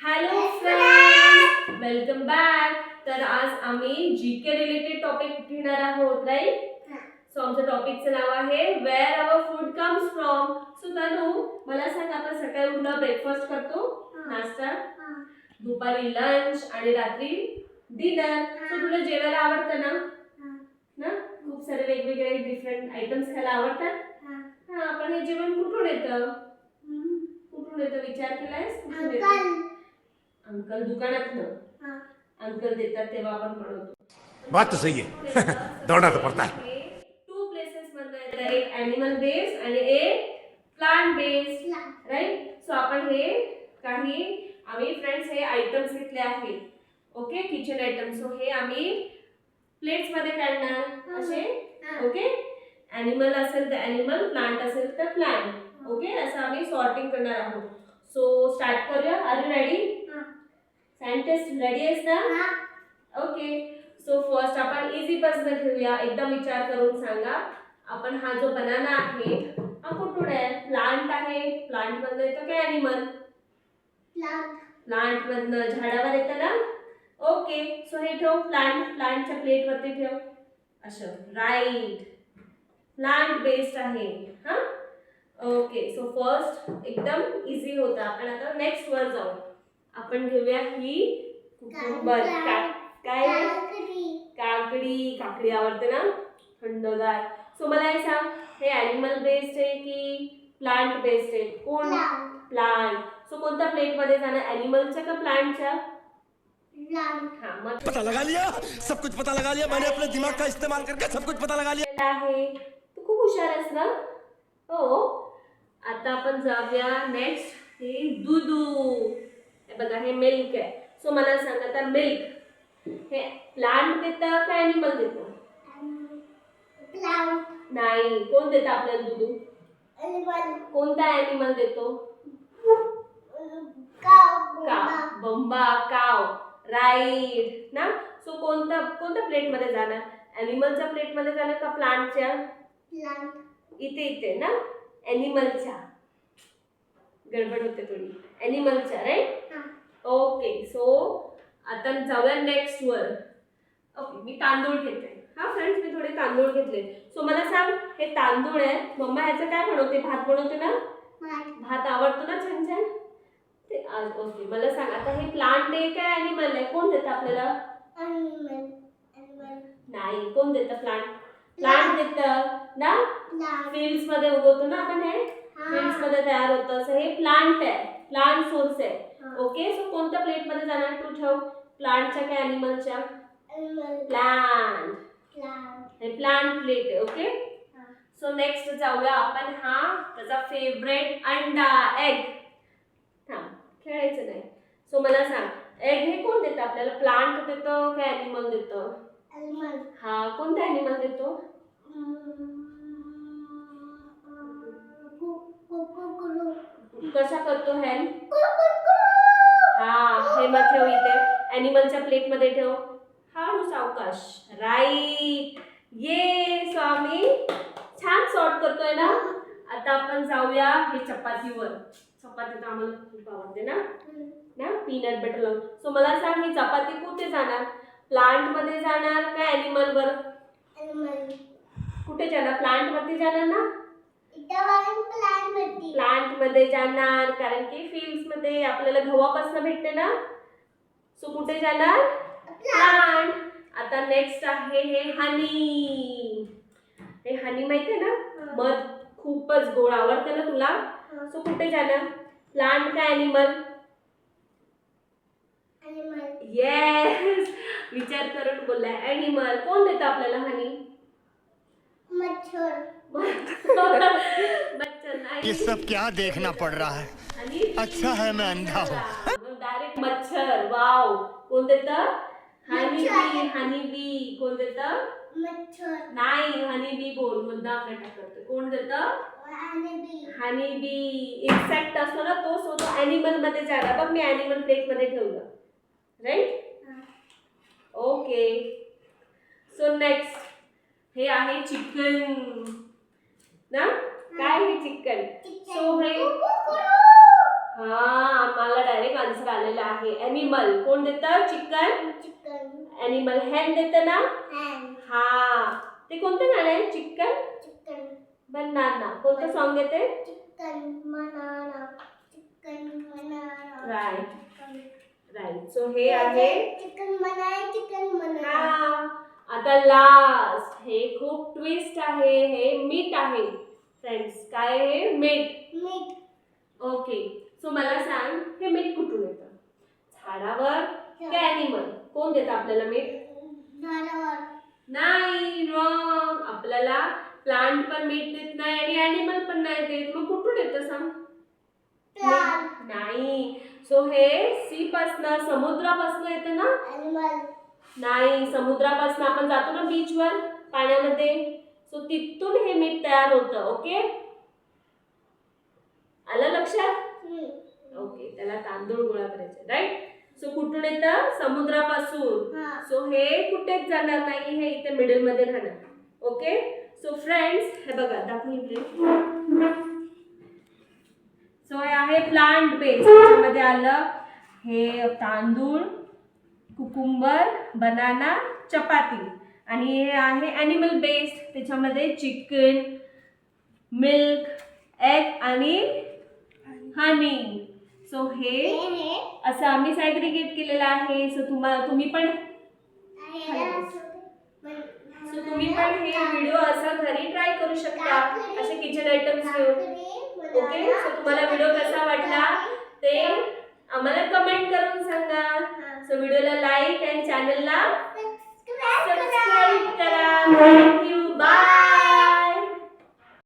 Hello friends, welcome back. तर आज आम्ही जीके रिलेटेड टॉपिक घेणार आहोत, राईट? सो आमच्या टॉपिकचं नाव आहे where our food comes from. So Tanu, मला सांग, आपण सकाळी उठल्यावर ब्रेकफास्ट करतो, नाश्ता, दुपारी लंच आणि रात्री डिनर. सो तुला जेवायला आवडतं ना? ना, खूप सारे वेगवेगळे डिफरंट आयटम्स खायला आवडतात. हा, पण हे जेवण कुठून येतं? कुठून येतं विचार केलायस? कुठून येतं? अंकल दुकानातनं अंकल देतात तेव्हा आपण बनवतो. बात तो सही है. दौड़ना तो पड़ता है. टू प्लेसेस मधनं येतं, एक ॲनिमल बेस्ड आणि एक प्लांट बेस्ड, राईट? सो आपण हे आम्ही फ्रेंड्स हे आयटम्स घेतले आहेत, ओके, किचन आयटम. सो हे आम्ही प्लेट्स मध्ये काढणार असे, ओके. ॲनिमल असेल तर ॲनिमल, प्लांट असेल तर प्लांट, ओके. असं आम्ही सॉर्टिंग करणार आहोत. सो स्टार्ट करूया. Are you ready? Scientist ready आहेस ना? ओके. सो फर्स्ट आपण इझी पासून घेऊया. एकदम विचार करून सांगा. आपण हा जो बनाना आहे हा कुठून आहे? प्लांट आहे. प्लांट मधनं येतो काय ॲनिमल? प्लांट मधनं झाडावर येतं ना? ओके. सो हे ठेव प्लांटच्या प्लेट वरती ठेव असं, राईट. प्लांट बेस्ड आहे. हा, ओके. सो फर्स्ट एकदम इझी होता. आपण आता नेक्स्ट वर जाऊ. आपण घेऊया ही कुकुंबर. काय? काकडी आवडते ना, थंडगार. सो मला हे सांग, हे ॲनिमल बेस्ड आहे की प्लांट बेस्ड आहे? कोण? प्लांट. सो कोणत्या प्लेट मध्ये जाणार, ॲनिमलच्या का प्लांटच्या? हा, मग पता लगा लिया, सब कुछ पता लगा लिया मैंने अपने दिमाग का इस्तेमाल करके सब कुछ पता लगा लिया आहे. तू खूप हुशार आहेस ना? हो. आता आपण जाऊया नेक्स्ट. हे दूध. हे बघा, हे मिल्क आहे. सो मला सांग आता, मिल्क हे प्लांट देतं का ॲनिमल देतं? नाही. कोण देतं आपल्याला दूध? कोणता ॲनिमल देतो? बंबा, काव, राईट ना. सो कोणत्या प्लेट मध्ये जाणार? ॲनिमलच्या प्लेट मध्ये जाणार का प्लांटच्या? इथे ना, ॲनिमलच्या. गडबड होते थोडी. ॲनिमलच्या, राईट? ओके. सो आता जाऊया नेक्स्ट वर. ओके, मी तांदूळ घेते. हा फ्रेंड्स, मी थोडे तांदूळ घेतले. सो मला सांग, हे तांदूळ आहे. मम्मा ह्याचं काय बनवते? भात बनवते ना? भात आवडतो ना छान छान ते. ओके, मला सांग आता, हे प्लांट आहे काय ॲनिमल आहे? कोण देतं आपल्याला? नाही. कोण देतं? प्लांट देतं ना. फील्ड्स मध्ये उगवतो ना आपण, हे फील्ड्स मध्ये तयार होतं. सो हे प्लांट आहे, प्लांट सोर्स आहे. ओके. सो कोणत्या प्लेट मध्ये जाणार? तू ठेव. प्लांटच्या काय ॲनिमलच्या? प्लांट. हे प्लांट प्लेट आहे, ओके. सो नेक्स्ट जाऊया आपण. हा त्याचा फेवरेट अंडा, एग. हा, खेळायचं नाही. सो मला सांग, एग हे कोण देतं आपल्याला? प्लांट देतं का ॲनिमल देतं? हा, कोणता ॲनिमल देतो? कसा करतो हेल? हा, हे मग ठेव इथे, ॲनिमलच्या प्लेट मध्ये ठेव. हळू, सावकाश. राईट. ये. सो आम्ही छान सॉर्ट करतोय ना. आता आपण जाऊया हे चपातीवर. चपाती तर आम्हाला खूप आवडते ना, पीनट बटर लावून. सो मला सांग, ही चपाती कुठे जाणार? प्लांट मध्ये जाणार का ॲनिमल वर? कुठे जाणार? प्लांट वरती जाणार ना. प्लांट मध्ये जाणार, कारण की फील्ड्स मध्ये आपल्याला गव्हापासून भेटते ना. सो कुठे जाणार? प्लांट. आता नेक्स्ट आहे हे हनी. हे हनी माहितीये ना, मध. खूपच गोड आवडते ना तुला. सो कुठे जाणार? प्लांट का ॲनिमल? येस, विचार करून बोललाय, ॲनिमल. कोण देतं आपल्याला हनी? मच्छर नाही. ये सब क्या देखना पड़ रहा है. अच्छा है मैं अंधा हूँ. डायरेक्ट मच्छर. वाव. कोण देतं? Honey bee. कोण देतं? नाही, हनी बी बोल. मुद्दा आपल्या टाकतो. कोण देतं? Honey bee. इन्सेक्ट असतो ना तो. सो तो ॲनिमल मध्ये जाणार. बघ, मी ॲनिमल प्लेट मध्ये ठेवलं, राईट? ओके. सो नेक्स्ट हे आहे चिकन ना. काय हे चिकन? सो हे हा, आम्हाला डायरेक्ट आन्सर आलेला आहे. ॲनिमल कोण देतं? चिकन. ॲनिमल हेन देतं ना. हा, ते कोणतं गाणं आहे? Chicken banana. कोणतं सॉन्ग आहे ते? राईट. सो हे आहे. हा, आता लास्ट हे खूप ट्विस्ट आहे. हे मीठ आहे फ्रेंड्स. काय आहे? मीठ. ओके. सो मला सांग, हे मीठ कुठून येतं? झाडावर की ॲनिमल? कोण देतं आपल्याला मीठ? नाही, रॉंग. आपल्याला प्लांट पण मीठ देत नाही आणि ॲनिमल पण नाही देत. मग कुठून येतं सांग? नाही. सो हे सी पासनं, समुद्रापासनं येतं ना. नाही, समुद्रापासून आपण जातो ना बीचवर पाण्यामध्ये. सो तिथून हे मीठ तयार होतं. ओके, आलं लक्षात? ओके. त्याला तांदूळ गोळा करायचे. राईट. सो कुठून येतं? समुद्रापासून. सो हे कुठेच जाणार नाही. हे इथे मिडल मध्ये राहणार. ओके. सो फ्रेंड्स, हे बघा दाखवू इकडे. सो हे आहे प्लांट बेस. त्याच्यामध्ये आलं हे तांदूळ, कुकुंबर, बनाना, चपाती. आणि हे आहे ॲनिमल बेस. त्याच्यामध्ये चिकन, मिल्क, एग आणि हनी. सो हे असं आम्ही सॅग्रिगेट केलेलं आहे. सो तुम्ही पण हे व्हिडिओ असं घरी ट्राय करू शकता, असे किचन आयटम्स घेऊन. ओके. सो तुम्हाला व्हिडिओ कसा वाटला ते आम्हाला कमेंट करून सांगा. सो व्हिडिओला लाईक आणि चॅनलला सबस्क्राईब करा.